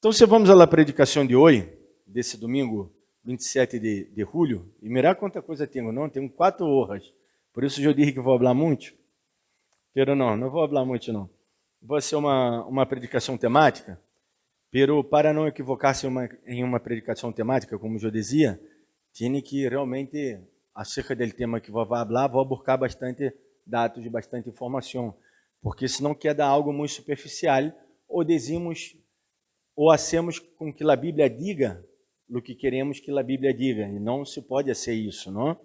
Então, se vamos à predicação de hoje, desse domingo 27 de julho, e mirar quanta coisa tenho, não? Tenho 4 horas. Por isso eu disse que vou falar muito. Pero não vou falar muito, não. Vai ser uma predicação temática, pero para não equivocar-se em uma predicação temática, como eu dizia, tinha que realmente, acerca do tema que vou falar, vou buscar bastante dados, bastante informação, porque senão queda algo muito superficial, ou dizemos, ou hacemos com que a Bíblia diga o que queremos que a Bíblia diga, e não se pode ser isso, não?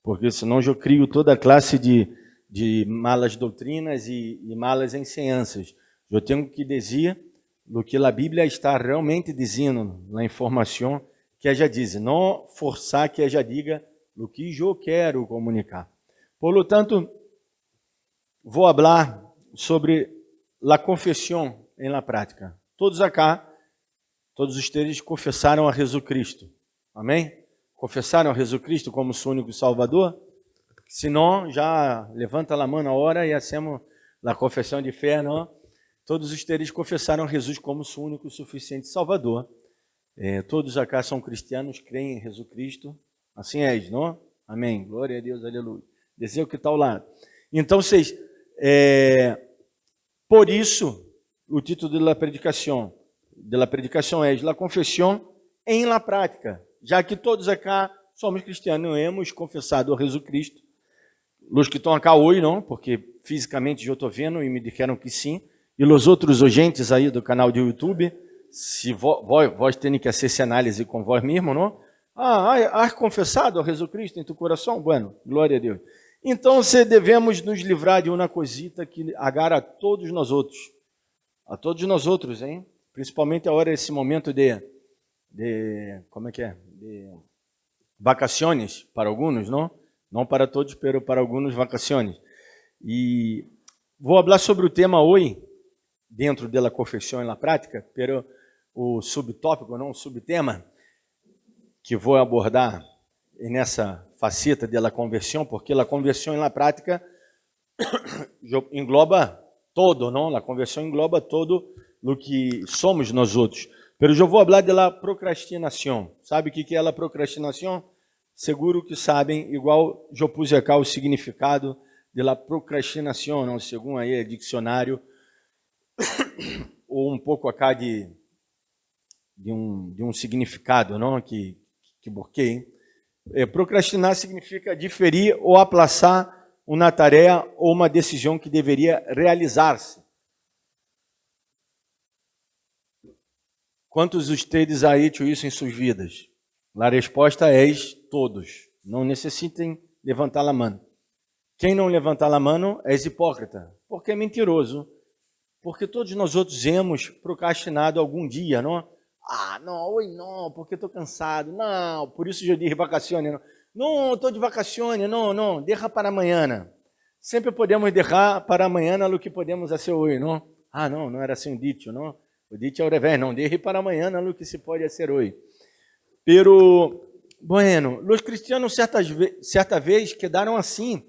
Porque senão eu crio toda classe de malas doutrinas e malas ensinanças. Eu tenho que dizer o que a Bíblia está realmente dizendo, na informação que ela diz, não forçar que ela diga o que eu quero comunicar. Por lo tanto, vou falar sobre a confissão em la prática. Todos acá, todos vocês confessaram a Jesus Cristo. Amém? Confessaram a Jesus Cristo como seu único Salvador? Se não, já levanta a mão na hora e hacemos a confissão de fé, não? Todos vocês confessaram Jesus como seu único e suficiente Salvador. Todos acá são cristianos, creem em Jesus Cristo. Assim és, não? Amém. Glória a Deus, aleluia. Desejo que está ao lado. Então, vocês, por isso, o título da predicação é La confissão em la prática, já que todos acá somos cristianos, hemos confessado a Jesus Cristo. Os que estão acá hoje, não, porque fisicamente eu estou vendo e me disseram que sim, e os outros agentes aí do canal do YouTube, se vós têm que fazer essa análise com vós mesmo, não? Has confessado a Jesus Cristo em tu coração? Bueno, glória a Deus. Então, devemos nos livrar de uma coisita que agarra a todos nós outros, hein? Principalmente agora esse momento de vacações para alguns, não? Não para todos, mas para alguns vacações. E vou falar sobre o tema hoje, dentro da confissão na prática, pero o subtópico, não o subtema, que vou abordar nessa faceta da conversão, porque a conversão na prática engloba todo, não? A conversão engloba todo o que somos nós outros. Pero eu vou falar da procrastinação. Sabe o que é a procrastinação? Seguro que sabem, igual eu pus aqui o significado da procrastinação, não? Segundo aí o dicionário, ou um pouco acá de um significado, não? Que busquei. Procrastinar significa diferir ou aplaçar uma tarefa ou uma decisão que deveria realizar-se. Quantos de vocês aí tinham isso em suas vidas? A resposta é todos. Não necessitem levantar a mão. Quem não levantar a mão é hipócrita, porque é mentiroso. Porque todos nós outros hemos procrastinado algum dia, não? Não, hoje não, porque estou cansado. Não, por isso eu disse vacações. Não, estou de vacações. Não, deixa para amanhã. Sempre podemos deixar para amanhã o que podemos fazer hoje, não? Não era assim o dito, não? O dito é ao revés, não, deixe para amanhã o que se pode fazer hoje. Pero, bueno, os cristianos certa vez quedaram assim,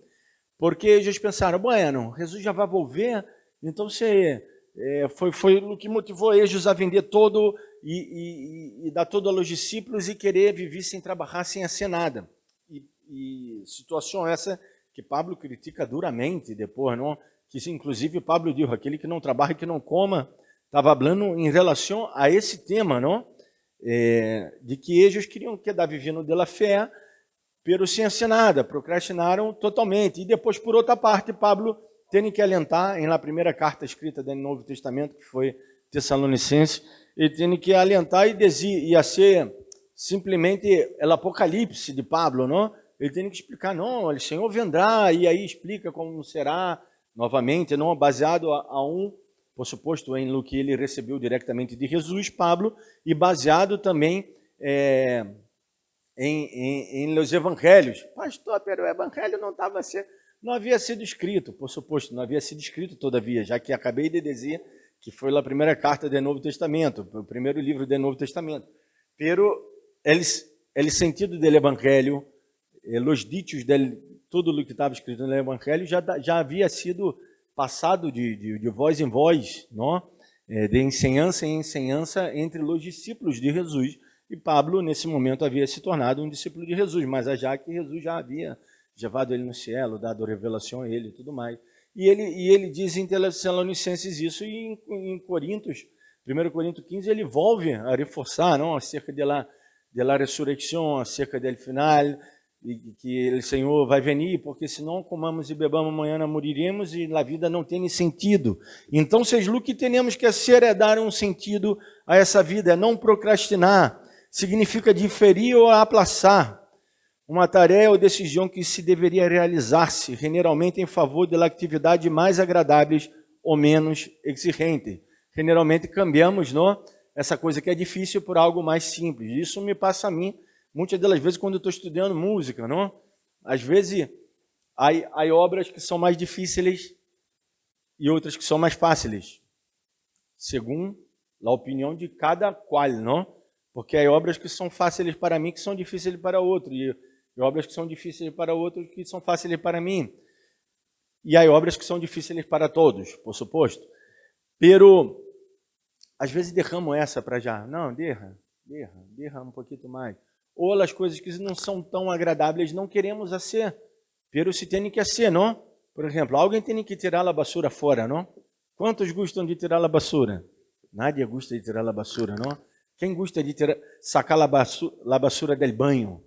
porque eles pensaram, bueno, Jesus já vai volver, então foi o que motivou eles a vender todo e dar todo aos discípulos e querer viver sem trabalhar, sem fazer nada. E situação essa que Pablo critica duramente depois, não? Que inclusive Pablo diz, aquele que não trabalha, que não coma. Estava falando em relação a esse tema, não? De que eles queriam quedar vivendo da fé, pero sem ser nada, procrastinaram totalmente. E depois, por outra parte, Pablo tem que alentar, na primeira carta escrita do Novo Testamento, que foi Tessalonicenses, ele tem que alentar e dizer, ia ser simplesmente o Apocalipse de Pablo, não? Ele tem que explicar, não, o Senhor vendrá, e aí explica como será, novamente, não baseado por suposto, em lo que ele recebeu diretamente de Jesus, Pablo, e baseado também em los evangelhos. Pastor, pero o evangelho não havia sido escrito, por suposto, não havia sido escrito todavia, já que acabei de dizer que foi a primeira carta do Novo Testamento, o primeiro livro do Novo Testamento. Pero el sentido do evangelho, os ditos dele, tudo o que estava escrito no evangelho já havia sido passado de voz em voz, não? de ensinança em ensinança entre os discípulos de Jesus. E Pablo, nesse momento, havia se tornado um discípulo de Jesus, mas já que Jesus já havia levado ele no cielo, dado revelação a ele e tudo mais. E ele diz em Tessalonicenses isso, e em Coríntios, 1 Coríntios 15, ele volve a reforçar, não, acerca da ressurreição, acerca do final, e que o Senhor vai venir, porque senão comamos e bebamos amanhã moriremos e a vida não tem sentido. Então, o que temos que fazer é dar um sentido a essa vida, é não procrastinar, significa diferir ou aplaçar uma tarefa ou decisão que se deveria realizar-se, generalmente em favor da atividade mais agradáveis ou menos exigente. Generalmente cambiamos, não, essa coisa que é difícil por algo mais simples. Isso me passa a mim, muitas das vezes, quando eu estou estudando música, não? Às vezes, há obras que são mais difíceis e outras que são mais fáceis, segundo a opinião de cada qual, não? Porque há obras que são fáceis para mim, que são difíceis para outro, e obras que são difíceis para outros, que são fáceis para mim. E há obras que são difíceis para todos, por suposto. Pero, às vezes, derramo essa para já. Não, derra um pouquinho mais. Ou as coisas que não são tão agradáveis, não queremos fazer, pero se tem que fazer, não? Por exemplo, alguém tem que tirar a basura fora, não? Quantos gostam de tirar a basura? Nadie gosta de tirar a basura, não? Quem gosta de sacar a basura del banho?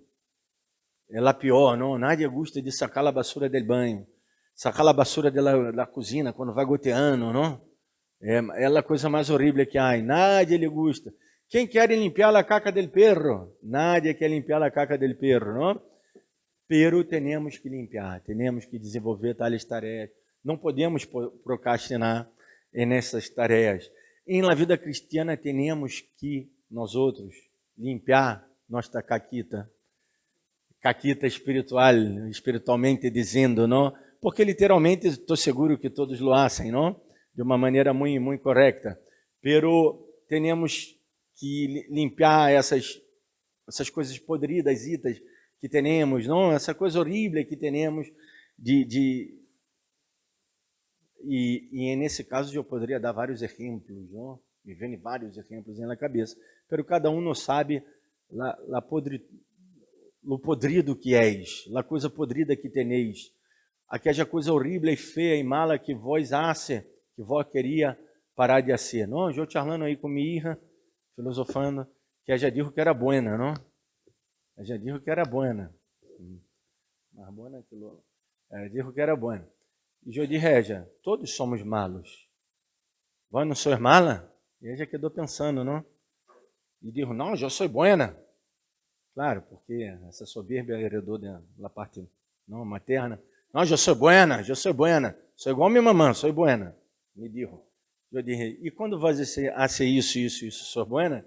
É a pior, não? Nadie gosta de sacar a basura del banho. Sacar a basura da cozinha quando vai goteando, não? É a coisa mais horrível que há. Nadie lhe gusta. Quem quer limpar a caca del perro? Nadie quer limpar a caca del perro, não? Pero temos que limpar, temos que desenvolver tais tarefas. Não podemos procrastinar nessas tarefas. Em la vida cristiana temos que nós outros limpar nossa caquita espiritualmente dizendo, não? Porque literalmente estou seguro que todos lo hacen, não? De uma maneira muito, muito correta. Pero temos que limpar essas coisas podridas que temos, não? Essa coisa horrível que temos e nesse caso eu poderia dar vários exemplos, não? Me vêm vários exemplos na cabeça. Pero cada um não sabe o podrido que és, a coisa podrida que teneis, aquela coisa horrível e feia e mala que vós hace, que vós queria parar de ser, não? Eu charlando aí com minha irmã, filosofando, que já disse que era buena, não? Já disse que era buena, mas buena que lo, disse que era buena. E eu disse, Regia, todos somos malos. Vós não sois mala? E ela já quedou pensando, não? E disse, não, eu sou buena. Claro, porque essa soberba heredou da parte não materna. Não, eu sou buena. Sou igual minha mamãe, sou buena. Me disse. Eu disse, e quando você hace isso, sou buena?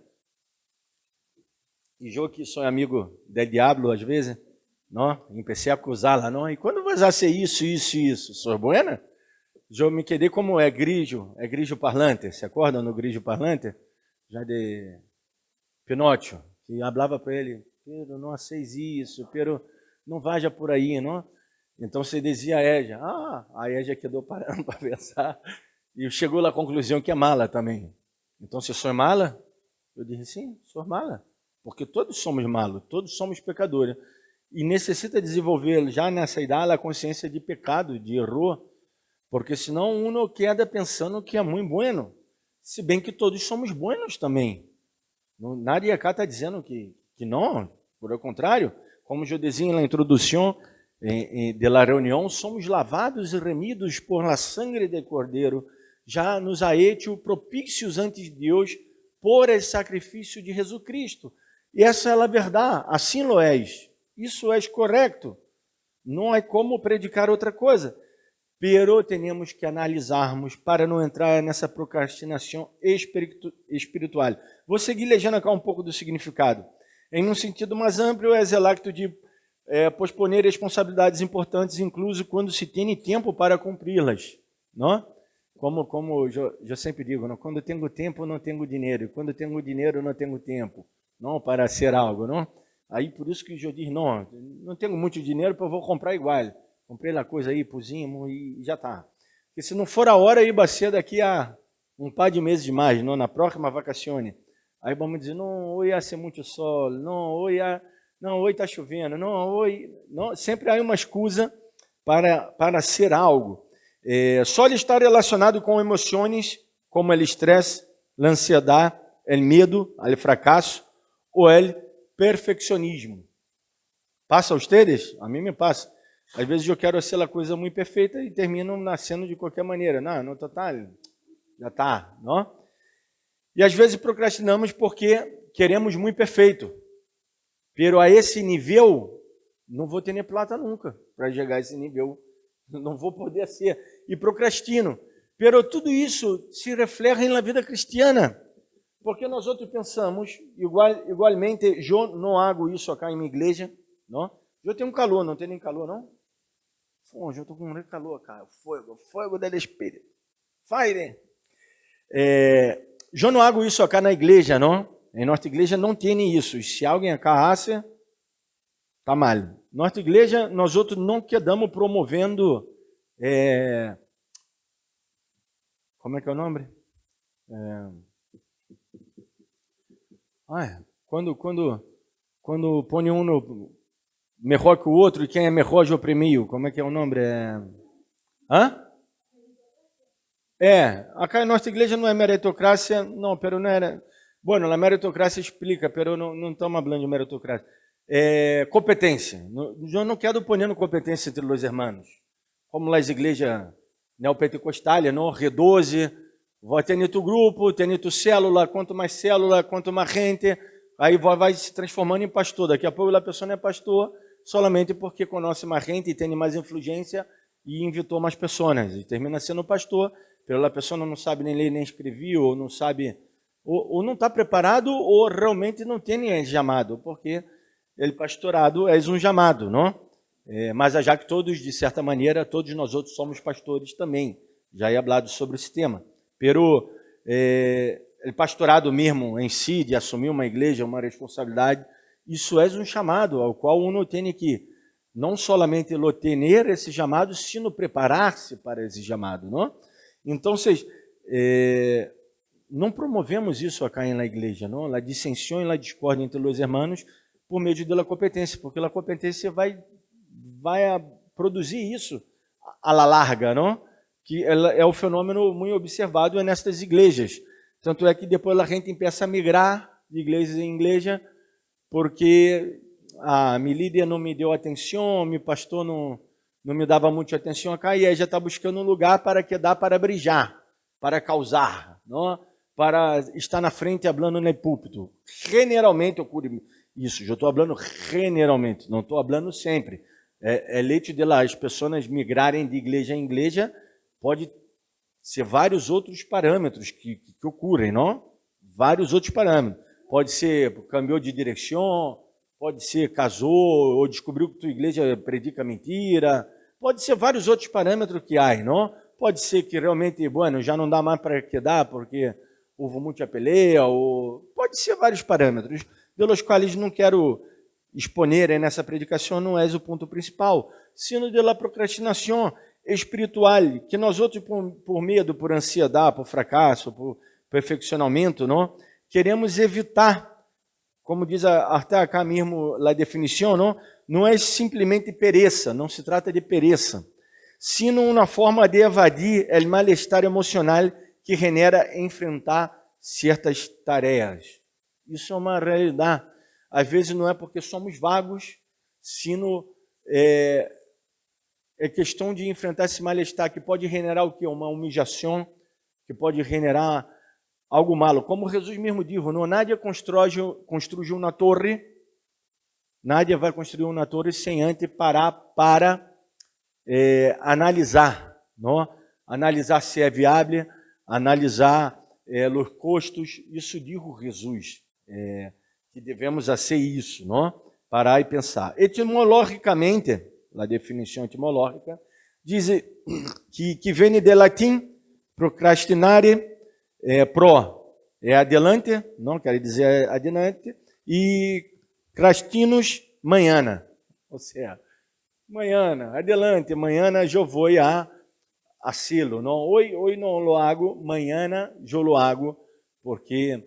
E eu que sou amigo del diablo às vezes, não? Comecei a acusá-la, não? E quando você hace isso, sou buena? Eu me quedei como grigio parlante. Se acordam no grigio parlante? Já de Pinóquio, que falava para ele, Pedro, não aceis isso, Pedro, não vaja por aí, não? Então você dizia a Égia, a Égia quedou parando para pensar, e chegou à conclusão que é mala também. Então, se sou mala? Eu disse, sim, sou mala, porque todos somos malos, todos somos pecadores, e necessita desenvolver já nessa idade a consciência de pecado, de erro, porque senão uno queda pensando que é muito bueno, se bem que todos somos buenos também. Nadie acá está dizendo que não, por contrário, como eu dizia na introdução da reunião, somos lavados e remidos por la sangre del Cordeiro, já nos ha hecho propícios ante Deus por el sacrifício de Jesus Cristo. E essa é a verdade, assim lo és, isso é correto, não é como predicar outra coisa. Pero temos que analisarmos para não entrar nessa procrastinação espiritual. Vou seguir lendo cá um pouco do significado. Em um sentido mais amplo, é o acto de posponer responsabilidades importantes, incluso quando se tem tempo para cumpri-las. Não? Como eu sempre digo, não? Quando tenho tempo, não tenho dinheiro. Quando tenho dinheiro, não tenho tempo. Não para ser algo, não? Aí por isso que eu digo, não tenho muito dinheiro, eu vou comprar igual. Comprei lá coisa aí, puzinho e já está. Porque se não for a hora, aí vai ser daqui a um par de meses mais, não, na próxima vacazione. Aí vamos dizer, não, hoje hace muito sol, não, hoje está chovendo, não, hoje... Não, sempre há uma excusa para ser algo. Suele estar relacionado com emoções como o estresse, a ansiedade, o medo, o fracasso ou o perfeccionismo. Passa a ustedes? A mim me passa. Às vezes eu quero ser a coisa muito perfeita e termino nascendo de qualquer maneira. Não, no total, já está, não? E às vezes procrastinamos porque queremos muito perfeito. Pero a esse nível, não vou ter nem plata nunca para chegar a esse nível. Não vou poder ser. E procrastino. Pero tudo isso se reflete na vida cristiana. Porque nós outros pensamos, igualmente, eu não hago isso aqui em minha igreja, não? Eu tenho um calor, não tem nem calor, não? Pô, eu estou com um calor, cara. Fogo do Espírito. Fire! Eu não hago isso aqui na igreja, não? Em nossa igreja não tem isso. Se alguém aqui hace, está mal. Nossa igreja, nós outros não quedamos promovendo... como é que é o nome? Quando põe um melhor que o outro e quem é melhor já oprimiu. Como é que é o nome? Acá em nossa igreja não é meritocracia, não, pero não era... Bueno, a meritocracia explica, pero não estamos falando de meritocracia. Competência. Eu não quero poner competência entre os irmãos. Como as igrejas neopentecostais, não? R12, vai ter tu grupo, tem tu célula, quanto mais gente, aí vai se transformando em pastor. Daqui a pouco a pessoa não é pastor, solamente porque conhece mais gente e tem mais influência e invitou mais pessoas. E termina sendo pastor, pela pessoa não sabe nem ler nem escrever, ou não sabe, ou não está preparado, ou realmente não tem nem chamado, porque ele pastorado é um chamado, não? Mas já que todos, de certa maneira, todos nós outros somos pastores também. Já he hablado sobre esse tema. Pero o pastorado mesmo em si, de assumir uma igreja, uma responsabilidade, isso é um chamado ao qual uno tem que não somente ter esse chamado, sino preparar-se para esse chamado, não? Então, não promovemos isso acá na igreja, não? A dissensão e a discórdia entre os irmãos por meio da competência, porque a competência vai produzir isso à la larga, não? Que é o fenômeno muito observado nestas igrejas. Tanto é que depois a gente começa a migrar de igreja em igreja, porque meu líder não me deu atenção, meu pastor não me dava muita atenção acá, e aí já está buscando um lugar para que dá para brilhar, para causar, não? Para estar na frente falando no púlpito. Generalmente ocorre isso, eu estou falando generalmente, não estou falando sempre. O hecho de as pessoas migrarem de igreja em igreja pode ser vários outros parâmetros que ocorrem, não? Vários outros parâmetros. Pode ser cambiou de direção, pode ser casou ou descobriu que tua igreja predica mentira, pode ser vários outros parâmetros que há, não? Pode ser que realmente, bueno, já não dá mais para quedar porque houve muita peleia, ou pode ser vários parâmetros, pelos quais não quero exponer nessa predicação, não é o ponto principal, sino de la procrastinação espiritual, que nós outros, por medo, por ansiedade, por fracasso, por perfeccionamento, não? Queremos evitar, como diz até acá mesmo a definição, não é simplesmente pereza, não se trata de pereza, sino uma forma de evadir o mal-estar emocional que genera enfrentar certas tarefas. Isso é uma realidade. Às vezes não é porque somos vagos, sino é questão de enfrentar esse mal-estar que pode generar o quê? Uma humilhação, que pode generar algo malo. Como Jesus mesmo disse, não, nadie constrói uma torre, nadie vai construir uma torre sem antes parar para analisar, não? Analisar se é viável, analisar os custos. Isso diz Jesus, que devemos fazer isso, não? Parar e pensar. Etimologicamente, a definição etimológica, diz que vem de latim procrastinare, pro é adelante, não quer dizer adiante, e crastinus manhã, ou seja, manhã, adelante, manhã eu vou hacerlo, ¿no? Hoy no lo hago, mañana yo lo hago, porque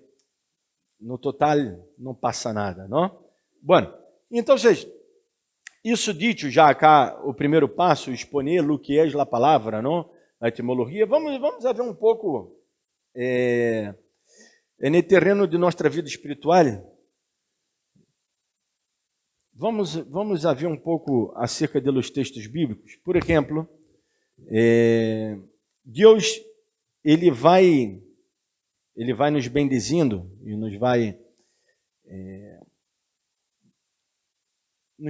no total não passa nada, não? Bueno, então, isso dito já cá, o primeiro passo, exponer o que é a palavra, não? A etimologia, vamos ver um pouco no terreno de nossa vida espiritual. Vamos a ver um pouco acerca dos textos bíblicos. Por exemplo, Deus ele vai nos bendizendo e nos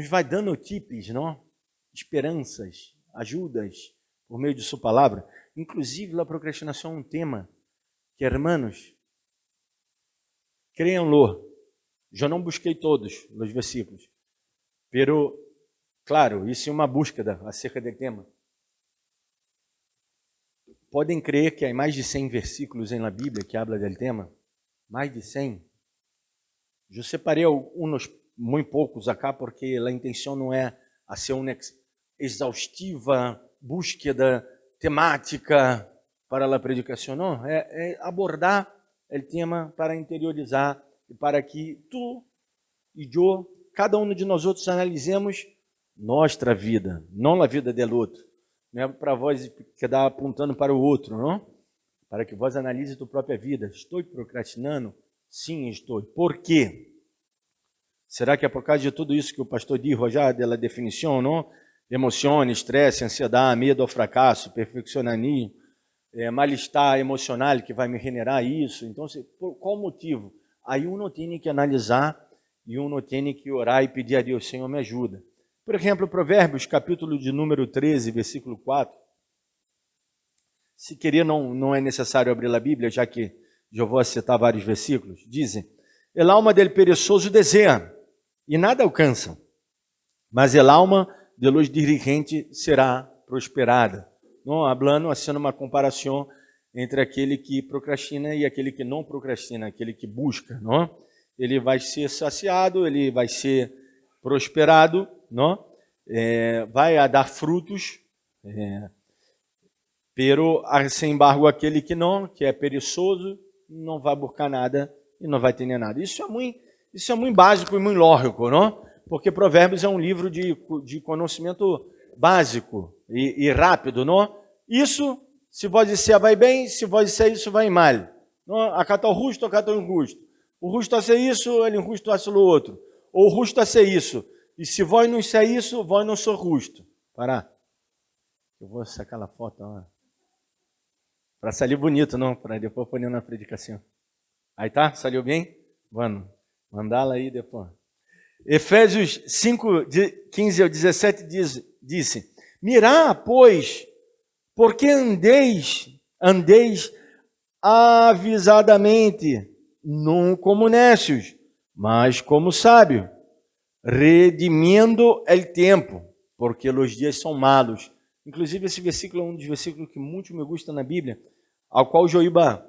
vai dando tips, não? Esperanças, ajudas por meio de sua palavra. Inclusive, a procrastinação é um tema que, hermanos, créanlo. Eu não busquei todos os versículos, pero, claro, isso é uma búsqueda acerca do tema. Podem crer que há mais de 100 versículos na Bíblia que habla del tema? Mais de 100. Eu separei uns muito poucos acá, porque a intenção não é ser uma exaustiva búsqueda temática para a predicação, não. É abordar o tema para interiorizar e para que tu e eu, cada um de nós outros, analisemos nossa vida, não a vida do outro. Não é para vós quedar apontando para o outro, não? Para que vós analisem tua própria vida. Estou procrastinando? Sim, estou. Por quê? Será que é por causa de tudo isso que o pastor disse já, da definição, não? Emoções, estresse, ansiedade, medo ao fracasso, perfeccionismo, mal-estar emocional que vai me generar isso. Então, por qual motivo? Aí uno tem que analisar e uno tem que orar e pedir a Deus, Senhor, me ajuda. Por exemplo, Provérbios, capítulo de número 13, versículo 4. Se querer, não é necessário abrir a Bíblia, já que eu vou citar vários versículos. Dizem, el alma del perezoso deseja e nada alcança, mas el alma de los dirigentes será prosperada. Não, hablando, haciendo uma comparação entre aquele que procrastina e aquele que não procrastina, aquele que busca, não? Ele vai ser saciado, ele vai ser prosperado, não? Vai a dar frutos, pero, sem embargo, aquele que não, que é perezoso, não vai buscar nada e não vai ter nada. Isso é muito básico e muito lógico, não? Porque Provérbios é um livro de conhecimento básico e rápido, não? Isso, se vós disser vai bem, se vós disser isso vai mal. Não? Acá está o justo, acá está o injusto. O justo a ser isso, ele injusto a ser o outro. Ou o justo a ser isso. E se vós não ser isso, vós não sou justo. Pará. Eu vou sacar a foto para sair bonito, não? Para depois pôr na predicação. Aí tá? Saiu bem? Vamos mandá-la aí depois. Efésios 5, 15 ao 17 disse, mirá, pois, porque andeis avisadamente, não como nécios, mas como sábios, redimindo o tempo, porque os dias são malos. Inclusive, esse versículo é um dos versículos que muito me gusta na Bíblia, ao qual Joíba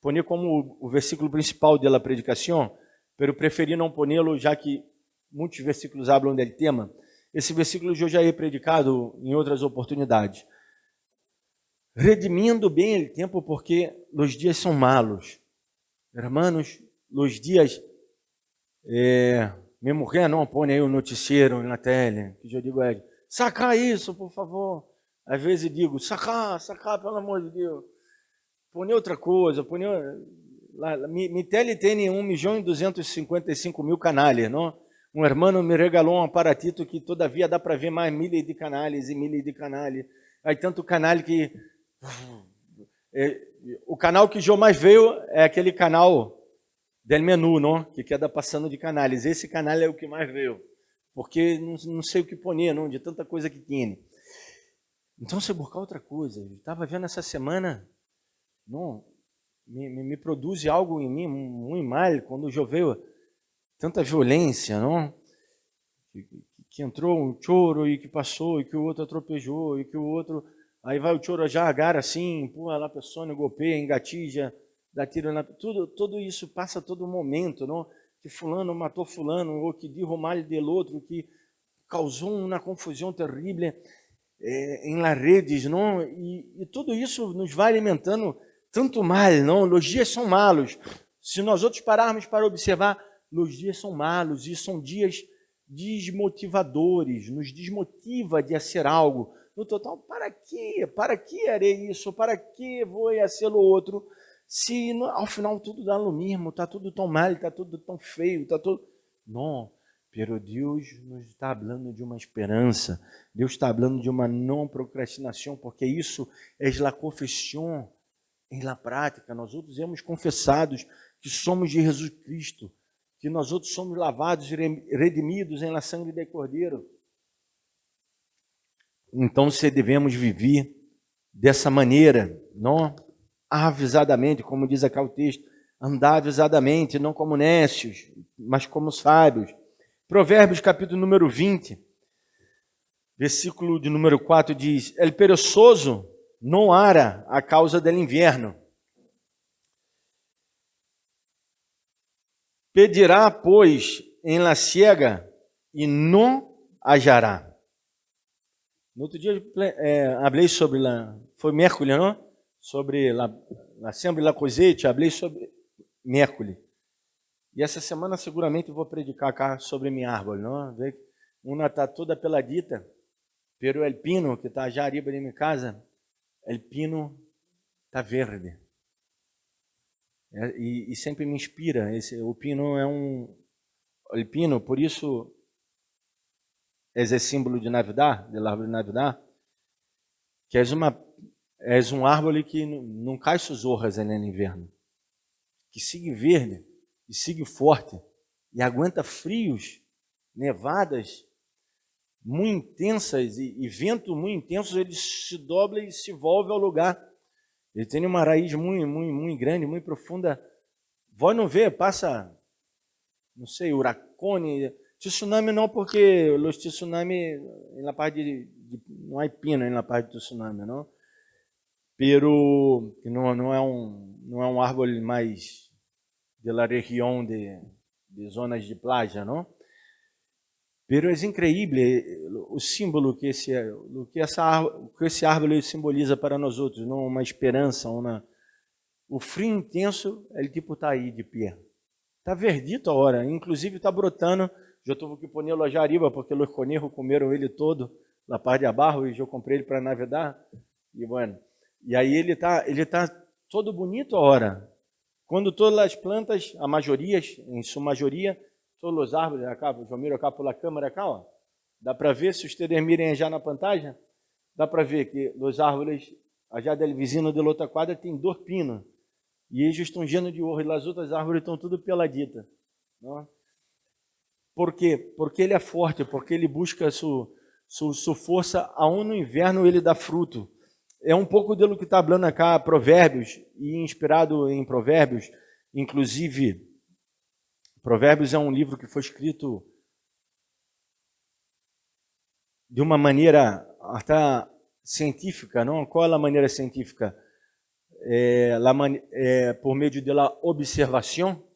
põe como o versículo principal da predicação, pero preferi não pô-lo, já que muitos versículos falam dele tema. Esse versículo eu já he predicado em outras oportunidades. Redimindo bem o tempo, porque os dias são malos. Hermanos, os dias... minha mulher não põe aí o noticiero na tele, que eu digo, sacar isso, por favor. Às vezes digo, sacar, pelo amor de Deus. Põe outra coisa, mi tele tem 1.255.000 canais, não? Um irmão me regalou um aparatito que todavia dá para ver mais milhares de canais e milhares de canais. Aí tanto canal que... o canal que eu mais veio é aquele canal del menu, não? Que queda passando de canais. Esse canal é o que mais veio, porque não sei o que pôr, não, de tanta coisa que tem. Então, se buscar outra coisa, eu estava vendo essa semana, não, me produz algo em mim muito mal, quando eu vejo tanta violência, não? Que entrou um choro e que passou, e que o outro atropelou, e que o outro... Aí vai o choro já agarra assim, empurra lá a pessoa, golpeia, engatija, dá tiro na... Tudo isso passa todo momento, não? Que fulano matou fulano, ou que derrubou mal del outro, que causou uma confusão terrível. em las redes, não? E tudo isso nos vai alimentando tanto mal, não? Os dias são malos. Se nós outros pararmos para observar, os dias são malos e são dias desmotivadores, nos desmotiva de fazer algo. No total, para quê? Para que harei isso? Para que vou fazer o outro? Se ao final tudo dá no mesmo, está tudo tão mal, está tudo tão feio, está tudo... Não, pero Deus nos está falando de uma esperança, Deus está falando de uma não procrastinação, porque isso é a confissão em la prática. Nós outros hemos confessados que somos de Jesus Cristo, que nós outros somos lavados e redimidos em la sangue de Cordeiro. Então, se devemos viver dessa maneira, não avisadamente, como diz aqui o texto, andar avisadamente, não como nécios, mas como sábios. Provérbios, capítulo número 20, versículo de número 4 diz: El perezoso não ara a causa do inverno. Pedirá, pois, em la siega e não hallará. No outro dia, falei sobre, foi miércoles, não? Sobre a Assembleia de la Cosette, falei sobre miércoles. E essa semana seguramente vou predicar cá sobre minha árvore, não? Uma está toda peladita, pero el pino, que está já arriba de minha casa, el pino está verde. E sempre me inspira. O pino é o pino, por isso, é símbolo de Navidad, da árvore de Navidad, que é um árvore que não cai suas hojas no inverno, que sigue verde, e sigue forte, e aguenta frios, nevadas muito intensas, e vento muito intenso, ele se dobra e se volve ao lugar. Ele tem uma raiz muito grande, muito profunda. Vai não ver, passa, não sei, huracone, tsunami não, porque os tsunami na parte não há pino na parte do tsunami, não. Pero não é um árvore mais de la região de zonas de playa, não? Pero é incrível o símbolo que esse árvore simboliza para nós outros, não? Uma esperança, o frio intenso, ele tipo está aí de pé. Está verdito a hora, inclusive está brotando. Já estou aqui pondo já arriba, porque os conejos comeram ele todo, na parte de abaixo, e eu comprei ele para navegar. E bueno, e aí ele tá todo bonito a hora. Quando todas as plantas, a maioria, em sua maioria, todos os árvores, acá, eu miro acá pela câmera, acá, ó, dá para ver, se vocês mirem já na pantalla, dá para ver que os árvores, já do vizinho de outra quadra, tem 2 pinos, e eles estão llenos de ouro, e as outras árvores estão tudo peladita. Não? Por quê? Porque ele é forte, porque ele busca sua força, aonde no inverno ele dá fruto. É um pouco do que está falando acá, Provérbios, e inspirado em Provérbios, inclusive, Provérbios é um livro que foi escrito de uma maneira até científica, não? Qual é a maneira científica? Por meio da observação,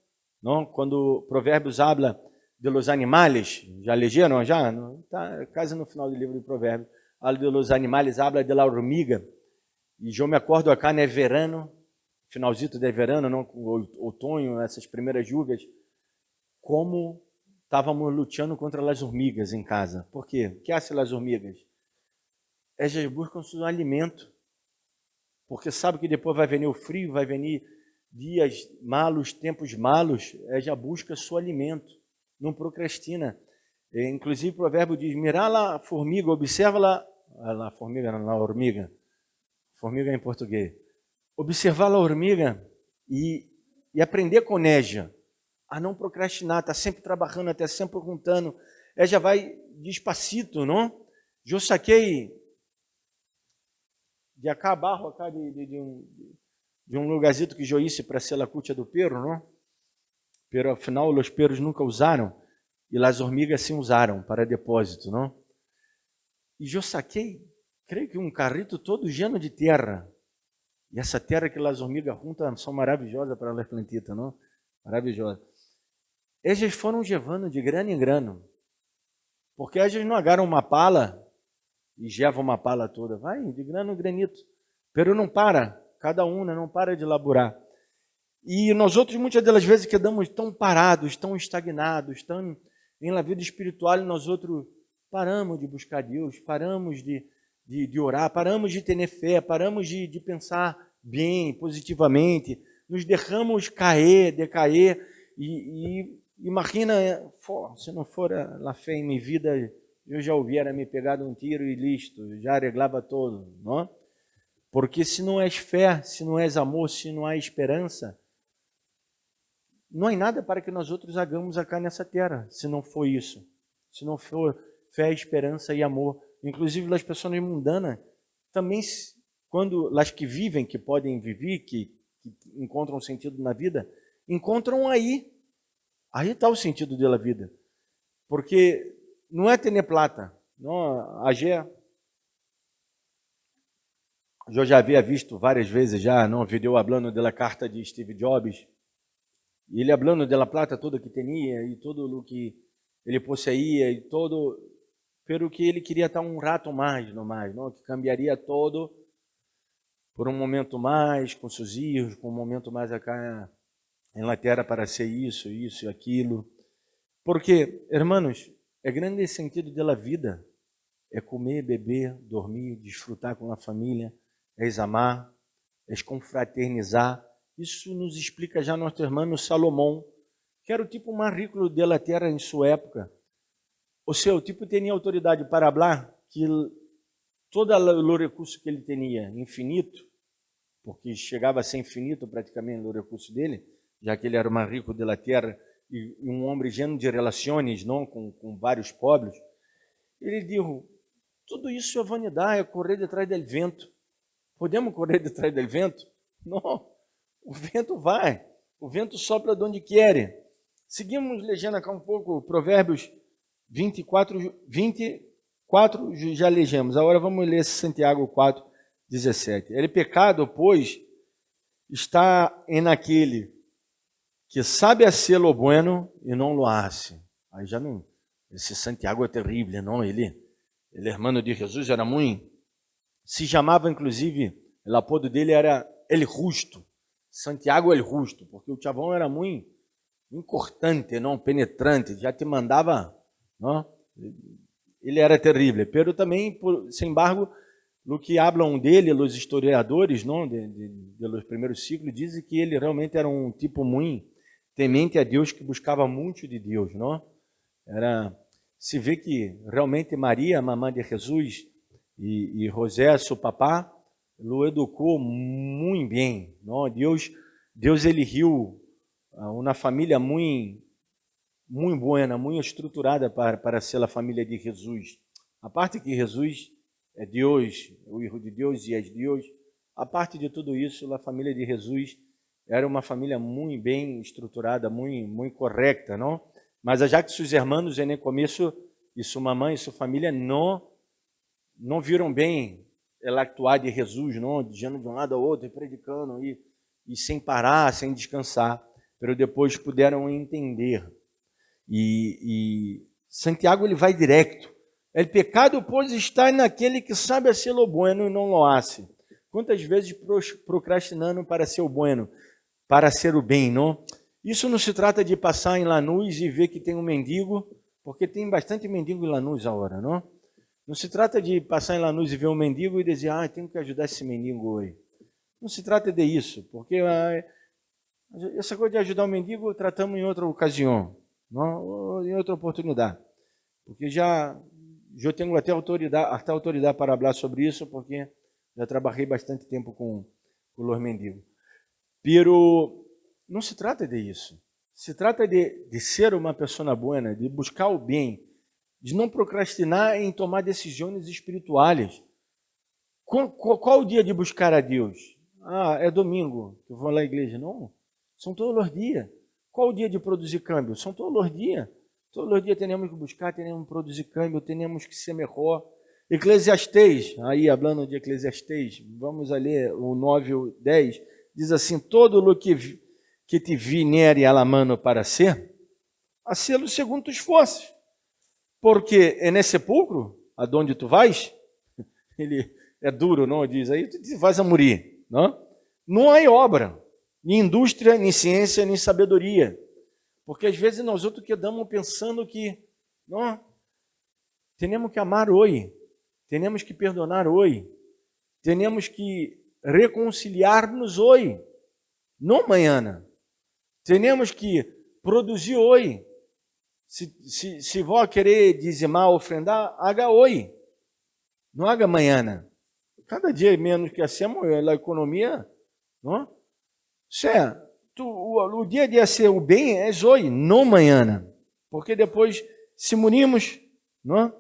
não? Quando Provérbios habla de los animales, já leram? Já? Está quase no final do livro de Provérbios. Habla de los animales, habla de la hormiga. E eu me acordo acá, né, verano, finalzito de verano, não, outono, essas primeiras chuvas, como estávamos lutando contra as hormigas em casa. Por quê? O que fazem as hormigas? Elas buscam seu alimento, porque sabe que depois vai vir o frio, vai vir dias malos, tempos malos, ela busca seu alimento, não procrastina. Inclusive o provérbio diz, mirar lá a formiga, observa lá, a formiga não, a hormiga, formiga em português, observar a hormiga e aprender com ela a não procrastinar, está sempre trabalhando, está sempre perguntando, ela já vai despacito, não? Eu saquei de acá abaixo, acá de um lugarzinho que eu hice para ser la cucha do perro, não? Pero afinal os perros nunca usaram e as hormigas sim usaram para depósito, não? E eu saquei, creio que um carrito todo lleno de terra. E essa terra que as hormigas juntam são maravilhosas para as plantitas, não? Maravilhosas. Eles foram levando de grano em grano, porque eles não agarram uma pala e jeva uma pala toda. Vai, de grano em granito. Pero não para, cada uma não para de laburar. E nós outros, muitas das vezes, quedamos tão parados, tão estagnados, tão em la vida espiritual, e nós outros paramos de buscar Deus, paramos de orar, paramos de ter fé, paramos de pensar bem, positivamente, nos deixamos cair, decair, e imagina, se não for a fé em minha vida, eu já hubiera me pegado um tiro e listo, já arreglava todo, não? Porque se não és fé, se não és amor, se não há esperança, não há nada para que nós outros hagamos acá nessa terra, se não for isso, se não for fé, esperança e amor. Inclusive, as pessoas mundanas, também, quando as que vivem, que podem viver, que encontram sentido na vida, encontram aí está o sentido da vida. Porque não é ter plata, não, eu já havia visto várias vezes já, não, vídeo falando da carta de Steve Jobs, e ele falando da plata toda que tinha, e todo o que ele possuía, e todo, pelo que ele queria estar um rato mais, não mais, não, que cambiaria todo por um momento mais, com seus filhos, com um momento mais acá em la terra para ser isso e aquilo. Porque, irmãos, é grande sentido da vida, é comer, beber, dormir, desfrutar com a família, é amar, é confraternizar. Isso nos explica já nosso irmão Salomão, que era o tipo mais rico da terra em sua época. O seu tipo tinha autoridade para falar que todo o recurso que ele tinha, infinito, porque chegava a ser infinito praticamente o recurso dele, já que ele era o mais rico da terra e um homem lleno de relações, não, com vários pobres, ele disse, tudo isso é vanidade, é correr detrás do vento. Podemos correr detrás do vento? Não, o vento vai, o vento sopra de onde quer. Seguimos lendo aqui um pouco Provérbios 24, já lemos. Agora vamos ler Santiago 4, 17. Ele pecado, pois, está em aquele que sabe hacer lo bueno e não lo hace. Aí já não, esse Santiago é terrível, não? Ele irmão de Jesus, era muito, se chamava inclusive, o apodo dele era El Justo, Santiago El Justo, porque o chavão era muito cortante, não, penetrante, já te mandava, não? Ele era terrível, pero também, sem embargo, no que falam dele, os historiadores, não, dos primeiros séculos, dizem que ele realmente era um tipo muito temente a Deus, que buscava muito de Deus, não? Se vê que realmente Maria, a mamãe de Jesus, e José, seu papá, o educou muito bem, não? Deus ele riu uma família muito boa, muito estruturada para ser a família de Jesus. A parte que Jesus é Deus, o Filho de Deus e é Deus, a parte de tudo isso, a família de Jesus era uma família muito bem estruturada, muito correta, não? Mas já que seus irmãos, no começo, e sua mamãe e sua família não viram bem ela actuar de Jesus, não? De um lado ao outro, predicando, e sem parar, sem descansar. Mas depois puderam entender. E Santiago, ele vai direto. El pecado, pois, está naquele que sabe hacer lo bueno e não lo hace. Quantas vezes procrastinando para ser o bueno, para ser o bem, não? Isso não se trata de passar em Lanús e ver que tem um mendigo, porque tem bastante mendigo em Lanús agora, não? Não se trata de passar em Lanús e ver um mendigo e dizer, tenho que ajudar esse mendigo hoje. Não se trata de isso, porque essa coisa de ajudar o mendigo tratamos em outra ocasião, não? Ou em outra oportunidade. Porque já tenho até autoridade para falar sobre isso, porque já trabalhei bastante tempo com os mendigos. Pero não se trata de isso. Se trata de ser uma pessoa boa, de buscar o bem, de não procrastinar em tomar decisões espirituais. Qual o dia de buscar a Deus? É domingo, que eu vou lá à igreja. Não, são todos os dias. Qual o dia de produzir câmbio? São todos os dias. Todos os dias temos que buscar, temos que produzir câmbio, temos que ser melhor. Eclesiastes, aí falando de Eclesiastes, vamos a ler o 9 e o 10, diz assim, todo o que te vinere a la mano para ser, a sê-lo segundo tus forças. Porque é nesse sepulcro, aonde tu vais, ele é duro, não? Diz, aí tu faz a morir, não? Não há obra, nem indústria, nem ciência, nem sabedoria. Porque às vezes nós outros quedamos pensando que, não, temos que amar hoje, temos que perdonar hoje, temos que reconciliar-nos hoje, não amanhã. Temos que produzir hoje. Se vou querer dizimar, ofrendar, haga hoje, não haga amanhã. Cada dia menos que hacemos, a economia, não? O dia a dia ser o bem é hoje, não amanhã. Porque depois, se munimos, não?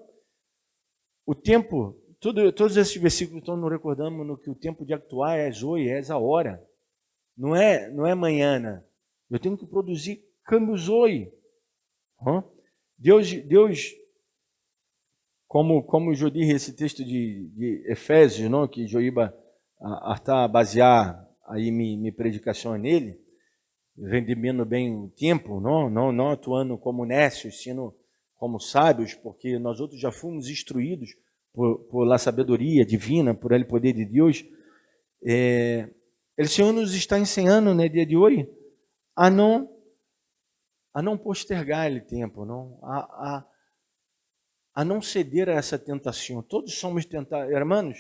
O tempo, todos esses versículos estão nos recordando no que o tempo de actuar é hoje, é a hora. Não é amanhã. Eu tenho que produzir câmbios hoje. Deus, como o Jodi, esse texto de Efésios, não, que Joíba está a basear aí minha predicação nele, rendimento bem o tempo, não atuando como nécios, sino como sábios, porque nós outros já fomos instruídos por sabedoria divina, por ele poder de Deus. O Senhor nos está ensinando, né, dia de hoje, a não postergar ele tempo, a não ceder a essa tentação. Todos somos tentados. Irmãos,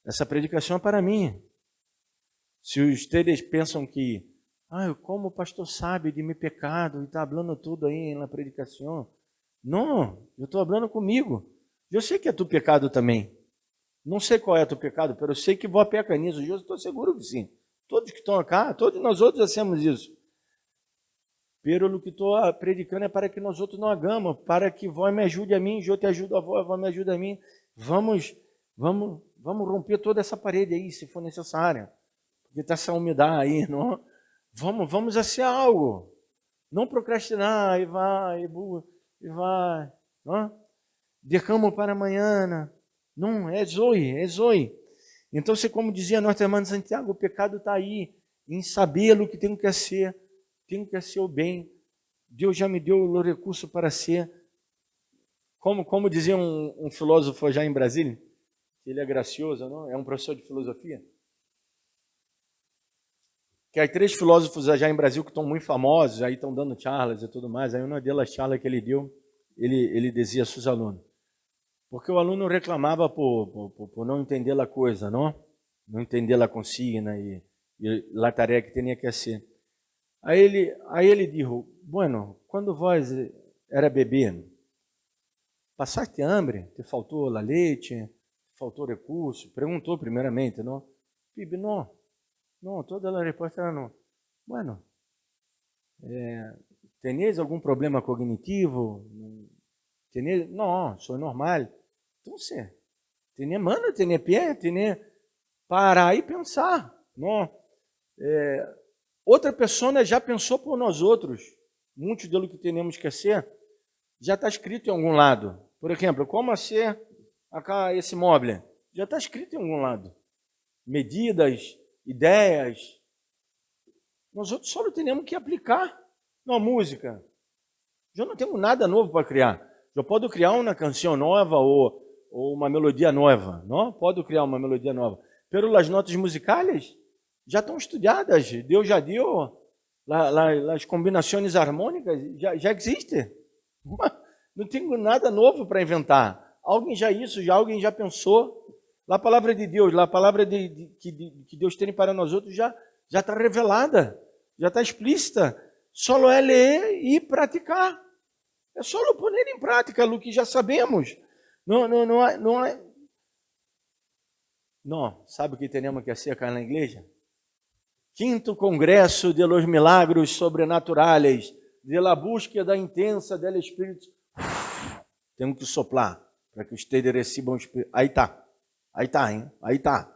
essa predicação é para mim. Se vocês pensam que, como o pastor sabe de meu pecado e está falando tudo aí na predicação. Não, eu estou falando comigo. Eu sei que é tu pecado também. Não sei qual é tu pecado, mas eu sei que vou pecar nisso. Eu estou seguro que sim. Todos que estão aqui, todos nós outros hacemos isso. Pero o que estou predicando é para que nós outros não hagamos, para que vós me ajude a mim, eu te ajudo a vós me ajude a mim. Vamos romper toda essa parede aí, se for necessária. Porque está essa umidade aí, não? Vamos a ser algo. Não procrastinar, e vai. Não? Derramo para amanhã. Não, é zoe. Então, como dizia nosso irmão Santiago, o pecado está aí, em saber o que tenho que ser. Tenho que ser o bem. Deus já me deu o recurso para ser. Como dizia um filósofo já em Brasília, ele é gracioso, não? É um professor de filosofia. Que há 3 filósofos já em Brasil que estão muito famosos, aí estão dando charlas e tudo mais. Aí uma delas, charla que ele deu, ele dizia a seus alunos. Porque o aluno reclamava por não entender a coisa, não entender a consigna e a tarefa que tinha que ser. Aí ele disse, bueno, quando vós era bebê, passaste hambre, te faltou a leite, te faltou recurso? Perguntou primeiramente, não? Pibe, não, toda a resposta era não. Bueno, tenéis algum problema cognitivo? Não, sou normal. Então, tenha pé, tenha parar e pensar, não? Outra pessoa já pensou por nós outros. Muito do que temos que ser já está escrito em algum lado. Por exemplo, como ser esse móvel? Já está escrito em algum lado. Medidas, ideias. Nós outros só temos que aplicar na música. Já não temos nada novo para criar. Já posso criar uma canção nova ou uma melodia nova. Não? Posso criar uma melodia nova. Pelas notas musicais já estão estudadas, Deus já deu, as combinações harmônicas já existem. Não tenho nada novo para inventar. Alguém já pensou. A palavra de Deus, a palavra que Deus tem para nós outros já está revelada, já está explícita. Só é ler e praticar. É só pôr em prática o que já sabemos. Não, sabe o que temos que fazer aqui na igreja? 5º Congresso de los Milagros Sobrenaturais, de la búsqueda intensa del Espírito. Temos que soprar, para que vocês recebam o Espírito. Aí está, hein? Aí está.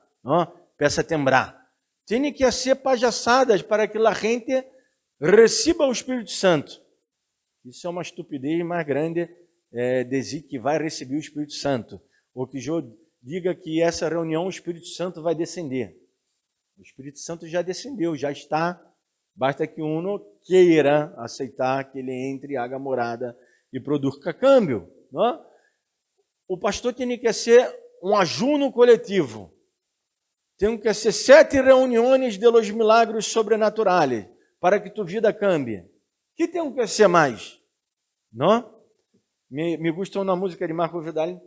Peça a tembrar. Tem que ser pajaçadas para que a gente receba o Espírito Santo. Isso é uma estupidez mais grande, dizer que vai receber o Espírito Santo. Ou que eu diga que essa reunião o Espírito Santo vai descender. O Espírito Santo já descendeu, já está. Basta que uno queira aceitar que ele entre, haga morada e produza câmbio. Não? O pastor tem que ser um ajuno coletivo. Tem que ser 7 reuniões de los milagros sobrenaturais para que tu vida cambie. Que tem que ser mais? Não? Me gusta uma música de Marco Vidal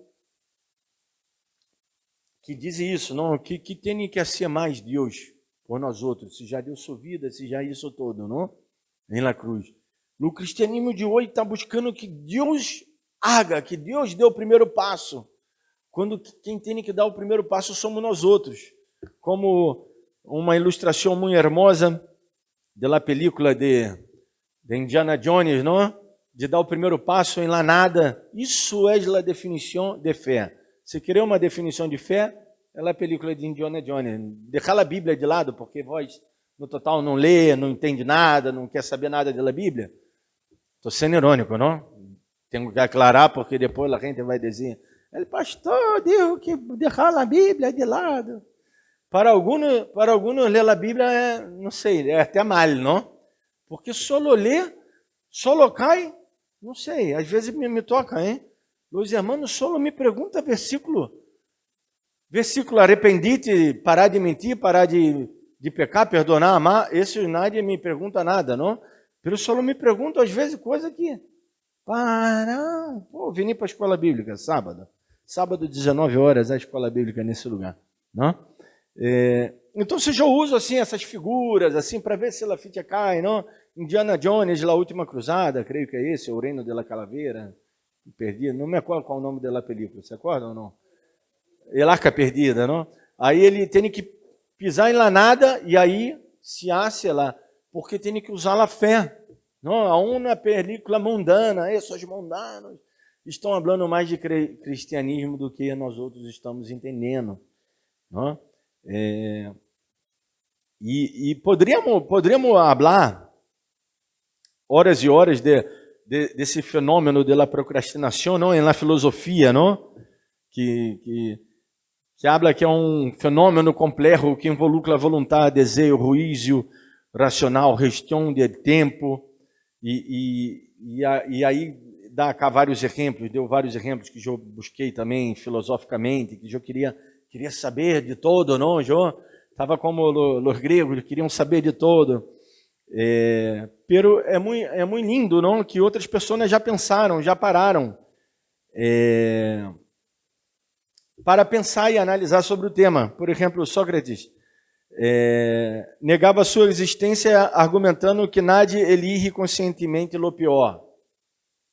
que diz isso, não? Que tem que ser mais Deus por nós outros, se já deu sua vida, se já isso todo, não? Em la cruz. No cristianismo de hoje está buscando que Deus haga, que Deus dê o primeiro passo. Quando quem tem que dar o primeiro passo somos nós outros. Como uma ilustração muito hermosa da película de Indiana Jones, não? De dar o primeiro passo em lá nada. Isso é a definição de fé. Se querer uma definição de fé, é a película de Indiana Jones. Deixar a Bíblia de lado, porque vós, no total, não lê, não entende nada, não quer saber nada da Bíblia. Estou sendo irônico, não? Tenho que aclarar, porque depois a gente vai dizer, ele pastor, digo que deixar a Bíblia de lado. Para alguns ler a Bíblia é, não sei, é até mal, não? Porque solo ler, solo cai, não sei, às vezes me toca, hein? Os irmãos solo me perguntam versículo, arrependite, parar de mentir, parar de pecar, perdonar, amar, esse nadie me pergunta nada, não? Pero solo me perguntam às vezes coisa que, pô, vim para a escola bíblica, sábado 19 horas, a escola bíblica nesse lugar, não? Então se eu uso assim essas figuras assim para ver se ela fica cai, não? Indiana Jones, La Última Cruzada, creio que é esse, O Reino de la Calavera, perdi, não me acordo qual é o nome da película, você acorda ou não? El Arca Perdida, não? Aí ele tem que pisar em lá nada e aí se hace lá, porque tem que usar a fé, não? A uma película mundana, esses mundanos estão falando mais de cristianismo do que nós outros estamos entendendo, não? E poderíamos falar horas e horas desse fenômeno da procrastinação, não, na filosofia, não, que habla que é um fenômeno complexo que involucra a vontade, desejo, juízo racional, gestão de tempo e aí dá cá vários exemplos, deu vários exemplos que eu busquei também filosoficamente, que eu queria saber de todo, não? Eu estava como os gregos, queriam saber de todo. Pero é muito lindo, não? Que outras pessoas já pensaram, já pararam para pensar e analisar sobre o tema. Por exemplo, Sócrates negava sua existência argumentando que nadie elige conscientemente lo pior.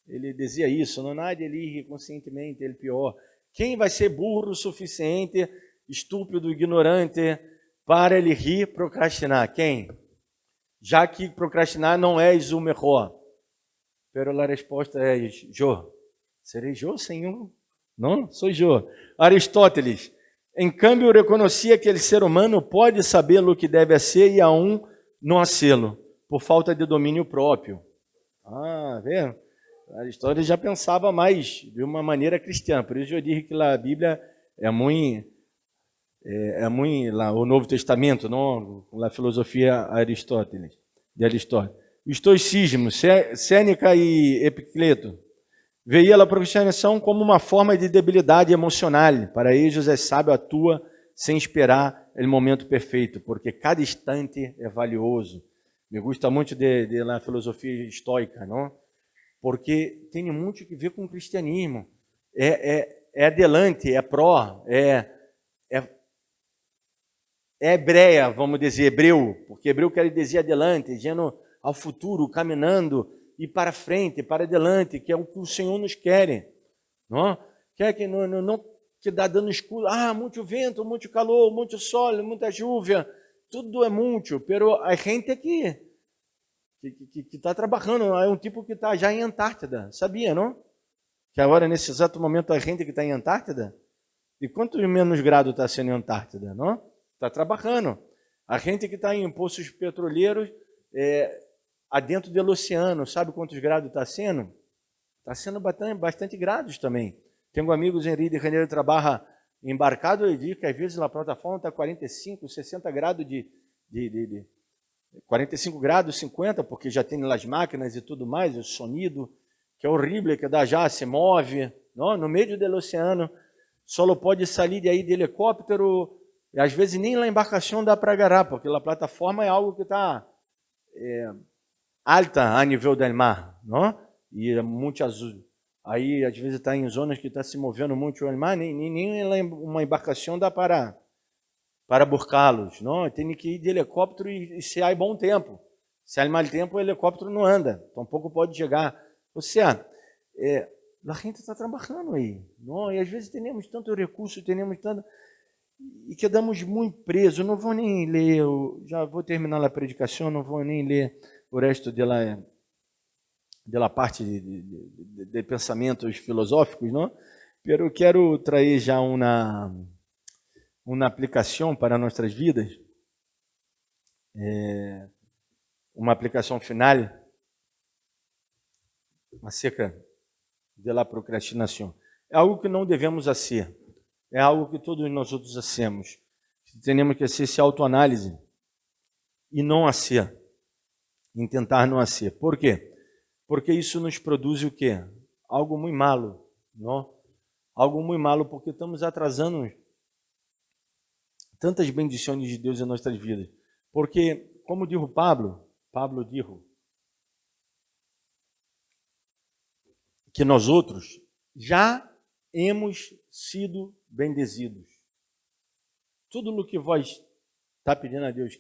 Ele dizia isso, não nadie elige conscientemente ele pior. Quem vai ser burro o suficiente, estúpido, ignorante, para ele rir, procrastinar? Quem? Já que procrastinar não é o melhor. Pero a resposta é eu. Serei eu, Senhor? Não, sou eu. Aristóteles, em câmbio, reconhecia que o ser humano pode saber o que deve ser e a não hacê-lo, por falta de domínio próprio. Vê? Aristóteles já pensava mais de uma maneira cristã, por isso eu disse que a Bíblia é muito lá, o Novo Testamento, não, a filosofia de Aristóteles. O estoicismo, Sêneca e Epicleto, veia a procrastinação como uma forma de debilidade emocional. Para eles, é sábio atua sem esperar o momento perfeito, porque cada instante é valioso. Me gusta muito da filosofia estoica, não? Porque tem muito que ver com o cristianismo. É adelante, é pró, é hebreia, vamos dizer, hebreu, porque hebreu quer dizer adelante, dizendo ao futuro, caminhando e para frente, para adelante, que é o que o Senhor nos quer. Não? Quer que não que dá dando escuro, muito vento, muito calor, muito sol, muita chuva, tudo é muito, pero a gente que está trabalhando, é um tipo que está já em Antártida, sabia, não? Que agora, nesse exato momento, a gente que está em Antártida, e quantos menos graus está sendo em Antártida, não? Está trabalhando. A gente que está em poços petroleiros, adentro do oceano, sabe quantos graus está sendo? Está sendo bastante graus também. Tenho amigos em Rio de Janeiro que trabalham embarcado e diz que às vezes na plataforma está 45, 60 graus 45 graus, 50, porque já tem as máquinas e tudo mais, o sonido, que é horrível, que dá já, se move, não? No meio do oceano. só pode sair de aí de helicóptero, e às vezes nem a embarcação dá para agarrar, porque a plataforma é algo que está alta a nível do mar, não? E é muito azul. Aí, às vezes, está em zonas que está se movendo muito o mar, nem uma embarcação dá para buscá-los, não? Tem que ir de helicóptero e se há bom tempo. Se há mau tempo, o helicóptero não anda, tampouco pode chegar. Ou seja, a gente está trabalhando aí, não? E às vezes temos tanto recurso, temos tanto... e quedamos muito presos. Não vou nem ler, já vou terminar a predicação, não vou nem ler o resto da parte de pensamentos filosóficos, não? Eu quero trazer já uma aplicação para nossas vidas, uma aplicação final acerca da procrastinação. É algo que não devemos fazer, é algo que todos nós outros hacemos. Temos que ser autoanálise e não hacer, em tentar não hacer. Por quê? Porque isso nos produz o quê? Algo muito malo, não? Algo muito malo, porque estamos atrasando tantas bendições de Deus em nossas vidas. Porque, como dijo Pablo dijo que nós outros já hemos sido bendizidos. Tudo o que vós está pedindo a Deus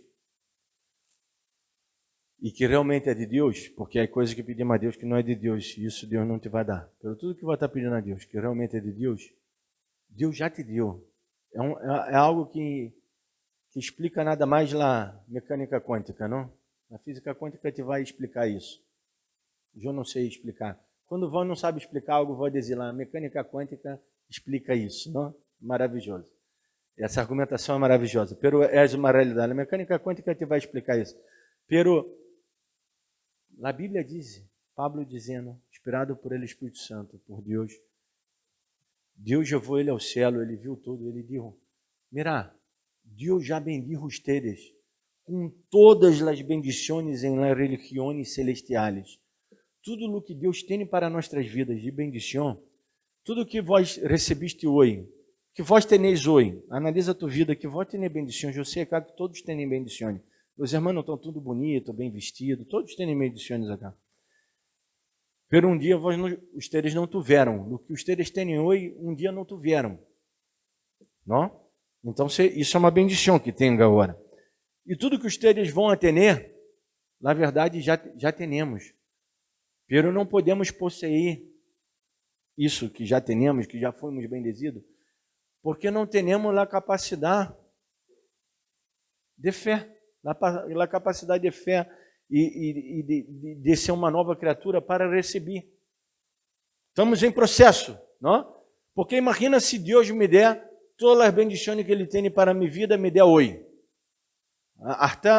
e que realmente é de Deus, porque é coisa que pedimos a Deus que não é de Deus, e isso Deus não te vai dar. Pelo tudo que vai estar pedindo a Deus, que realmente é de Deus, Deus já te deu. É algo que explica nada mais lá, mecânica quântica, não? A física quântica te vai explicar isso. Eu não sei explicar. Quando vão não sabe explicar algo, vai dizer lá, a mecânica quântica explica isso, não? Maravilhoso. Essa argumentação é maravilhosa. Pero é uma realidade. A mecânica quântica te vai explicar isso. Pero a Bíblia diz, Pablo dizendo, inspirado por ele, Espírito Santo, por Deus, Deus levou ele ao céu, ele viu tudo, ele disse, mira, Deus já bendijo ustedes com todas as bendições em las religiones celestiales. Tudo o que Deus tem para nossas vidas de bendição, tudo que vós recebiste hoje, que vós teneis hoje, analisa a tua vida, que vós teneis bendições. Eu sei, cara, que todos têm bendições. Os irmãos estão tudo bonito, bem vestido, todos têm bendições acá. Pero um dia ustedes não tiveram. O que ustedes têm hoje, um dia não tiveram. Não? Então, isso é uma bendição que tem agora. E tudo que ustedes vão ter, na verdade, já temos. Pero não podemos possuir isso que já temos, que já fomos bendizidos, porque não temos a capacidade de fé. A capacidade de fé e de ser uma nova criatura para receber. Estamos em processo, não? Porque imagina se Deus me der todas as bendições que Ele tem para a minha vida, me der hoje. Até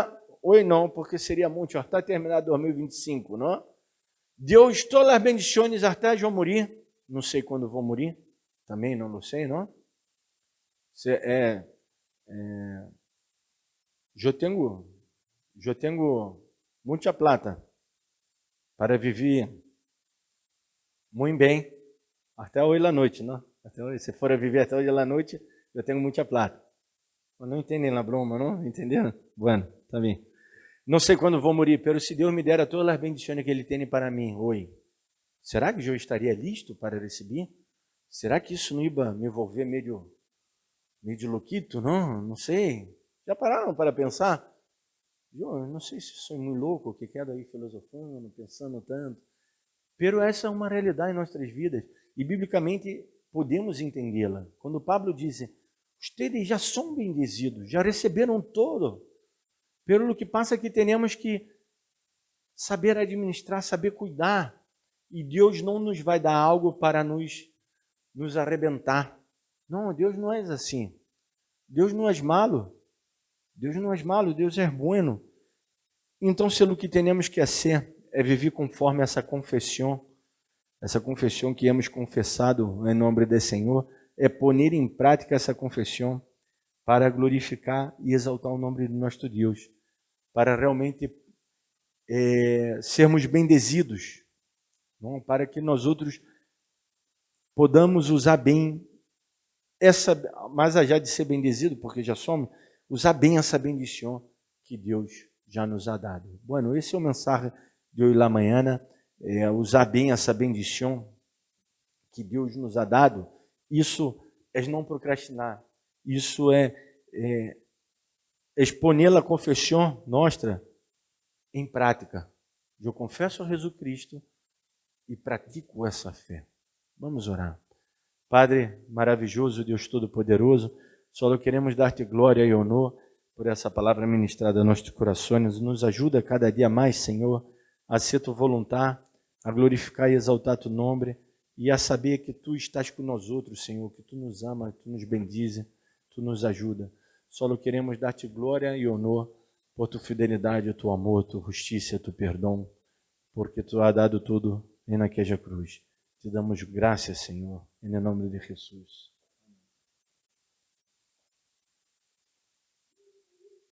hoje não, porque seria muito, até terminar 2025, não? Deus, todas as bendições até eu morrer, não sei quando vou morrer, também não sei, não? Eu tenho muita plata para viver muito bem até hoje à noite, não? Até hoje, se for viver até hoje à noite, eu tenho muita plata. Mas não entendem a broma, não? Entenderam? Bueno, tá bem. Não sei quando vou morrer, pero se Deus me dera todas as bendições que Ele tem para mim hoje, será que eu estaria listo para receber? Será que isso não ia me envolver meio louquito? Não sei. Já pararam para pensar? Eu não sei se sou muito louco, que quero aí filosofando, pensando tanto. Pero essa é uma realidade em nossas vidas. E biblicamente podemos entendê-la. Quando Pablo diz, vocês já são bendizidos, já receberam todo. Pelo que passa que temos que saber administrar, saber cuidar. E Deus não nos vai dar algo para nos arrebentar. Não, Deus não é assim. Deus não é malo. Deus não é malo, Deus é bueno. Então, se o que temos que fazer é viver conforme essa confissão que hemos confessado em nome do Senhor, é pôr em prática essa confissão para glorificar e exaltar o nome do nosso Deus, para realmente sermos bendizidos, não? Para que nós outros podamos usar bem mais allá de ser bendizido, porque já somos, usar bem essa bendição que Deus já nos ha dado. Bueno, esse é o mensagem de hoje lá amanhã, usar bem essa bendição que Deus nos ha dado. Isso é não procrastinar, isso é exponer a confissão nossa em prática. Eu confesso a Jesus Cristo e pratico essa fé. Vamos orar. Padre maravilhoso, Deus Todo-Poderoso, só queremos dar-te glória e honor por essa palavra ministrada a nossos corações. Nos ajuda cada dia mais, Senhor, a ser tu vontade, a glorificar e exaltar tu nome e a saber que tu estás com nós outros, Senhor, que tu nos ama, tu nos bendize, tu nos ajuda. Só queremos dar-te glória e honor por tu fidelidade, tu amor, tu justiça, tu perdão, porque tu has dado tudo em naquela cruz. Te damos graças, Senhor, em nome de Jesus.